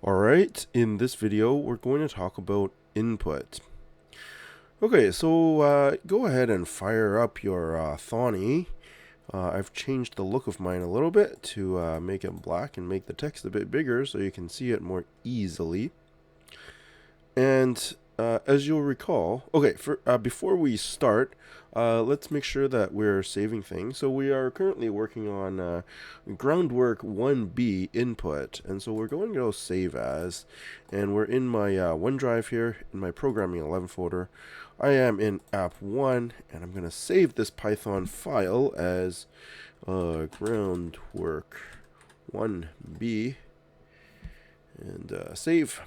Alright, in this video we're going to talk about input. Okay, so go ahead and fire up your Thonny. I've changed the look of mine a little bit to make it black and make the text a bit bigger so you can see it more easily. And as you'll recall, okay, before we start, let's make sure that we're saving things. So we are currently working on Groundwork 1B input, and so we're going to go save as, and we're in my OneDrive here, in my Programming 11 folder. I am in App 1, and I'm going to save this Python file as Groundwork 1B, and save.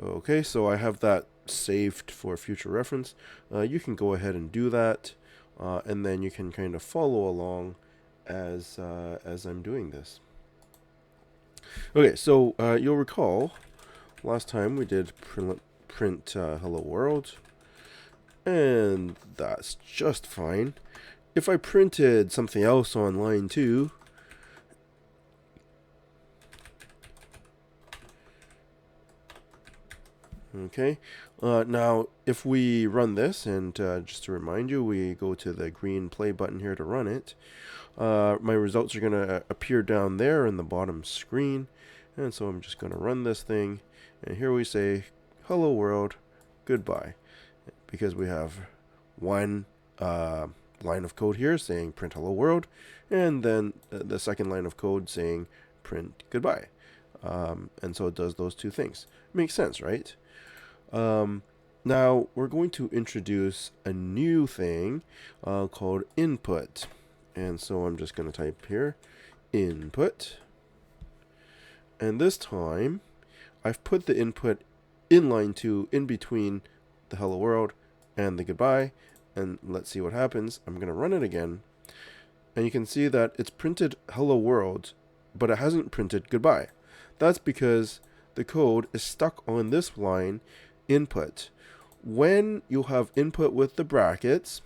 Okay, so I have that saved for future reference. You can go ahead and do that, and then you can kind of follow along as I'm doing this. Okay, so you'll recall last time we did print hello world, and that's just fine. If I printed something else on line 2, okay, now if we run this, and just to remind you, we go to the green play button here to run it, my results are going to appear down there in the bottom screen, and so I'm just going to run this thing, and here we say hello world, goodbye, because we have one line of code here saying print hello world, and then the second line of code saying print goodbye, and so it does those two things. Makes sense, right? Now we're going to introduce a new thing called input, and so I'm just going to type here input, and this time I've put the input in line 2 in between the hello world and the goodbye, and let's see what happens. I'm going to run it again, and you can see that it's printed hello world, but it hasn't printed goodbye. That's because the code is stuck on this line input. When you have input with the brackets,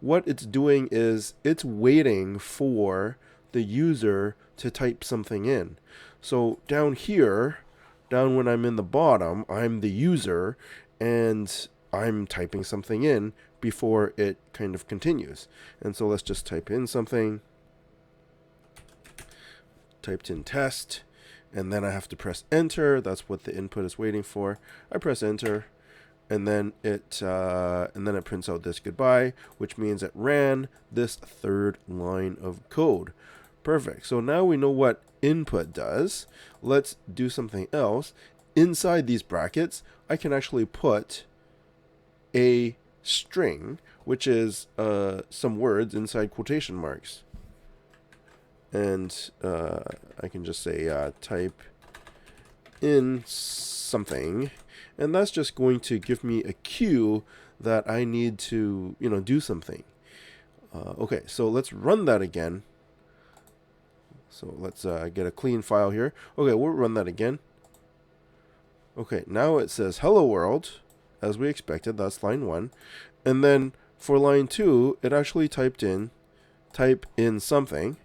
what it's doing is it's waiting for the user to type something in. So down here, down when I'm in the bottom, I'm the user, and I'm typing something in before it kind of continues. And so let's just type in something. Typed in test, and then I have to press enter. That's what the input is waiting for. I press enter, and then it prints out this goodbye, which means it ran this third line of code. Perfect. So now we know what input does. Let's do something else. Inside these brackets, I can actually put a string, which is some words inside quotation marks. And I can just say type in something, and that's just going to give me a cue that I need to, do something. Okay, so let's run that again. So let's get a clean file here. Okay, we'll run that again. Okay, now it says hello world, as we expected. That's line 1. And then for line 2, it actually type in something.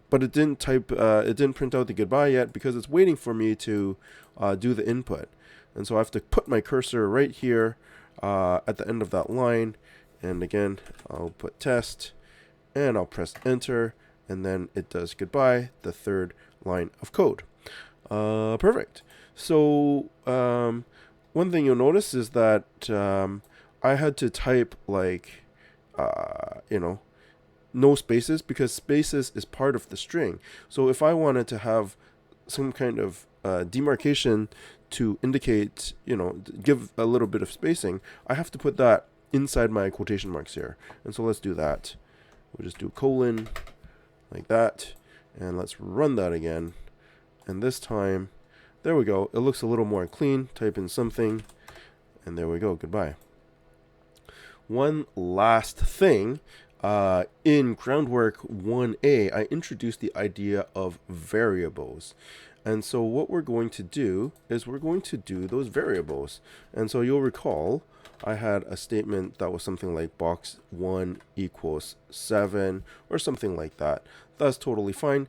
But it didn't print out the goodbye yet because it's waiting for me to do the input. And so I have to put my cursor right here at the end of that line. And again, I'll put test, and I'll press enter, and then it does goodbye, the third line of code. Perfect. So one thing you'll notice is that I had to type no spaces, because spaces is part of the string. So if I wanted to have some kind of demarcation to indicate, give a little bit of spacing, I have to put that inside my quotation marks here. And so let's do that. We'll just do colon like that, and let's run that again. And this time, there we go. It looks a little more clean. Type in something, and there we go. Goodbye. One last thing. In Groundwork 1A, I introduced the idea of variables. And so what we're going to do is we're going to do those variables. And so you'll recall I had a statement that was something like box 1 equals 7 or something like that. That's totally fine.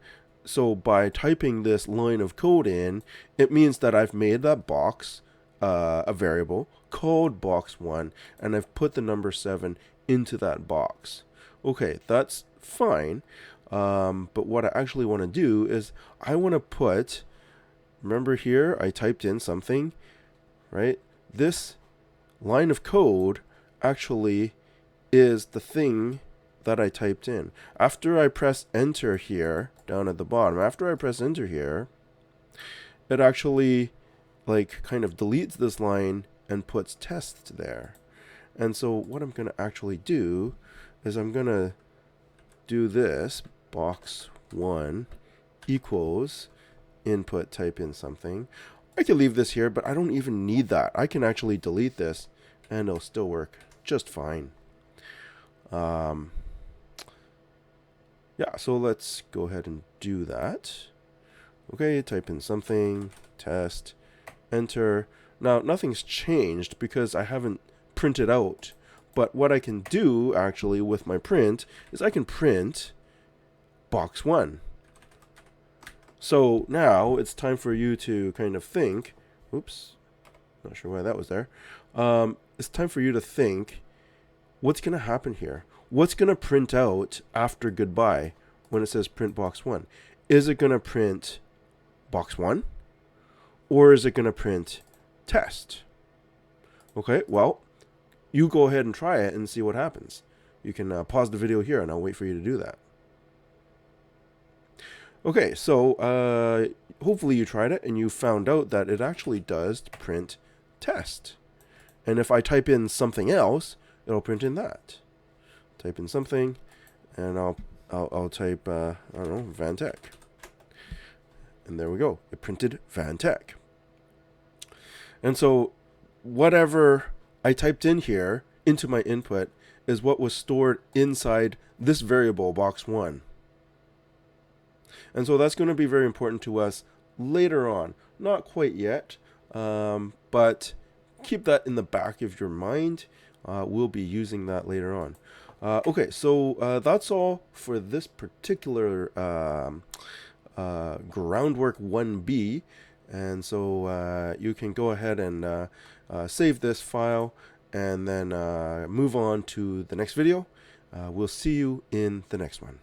So by typing this line of code in, it means that I've made that box a variable called box1, and I've put the number 7 into that box. Okay, that's fine. But what I actually want to do is I want to put, remember here, I typed in something, right? This line of code actually is the thing that I typed in. After I press enter here, down at the bottom, after I press enter here, it actually like kind of deletes this line and puts test there. And so what I'm going to actually do is I'm going to do this, box1 equals input, type in something. I can leave this here, but I don't even need that. I can actually delete this and it'll still work just fine. Yeah, so let's go ahead and do that. Okay, type in something, test, enter. Now, nothing's changed because I haven't printed out. But what I can do, actually, with my print is I can print box1. So now it's time for you to kind of think. Oops, not sure why that was there. It's time for you to think, what's going to happen here? What's going to print out after goodbye when it says print box1? Is it going to print box1? Or is it going to print test? Okay, well, you go ahead and try it and see what happens. You can pause the video here and I'll wait for you to do that. Okay, so hopefully you tried it and you found out that it actually does print test. And if I type in something else, it'll print in that. Type in something, and I'll type I don't know, Vantech, and there we go. It printed Vantech. And so whatever I typed in here into my input is what was stored inside this variable box1. And so that's going to be very important to us later on. Not quite yet, but keep that in the back of your mind. We'll be using that later on. Okay, so that's all for this particular Groundwork 1B. And so you can go ahead and save this file and then move on to the next video. We'll see you in the next one.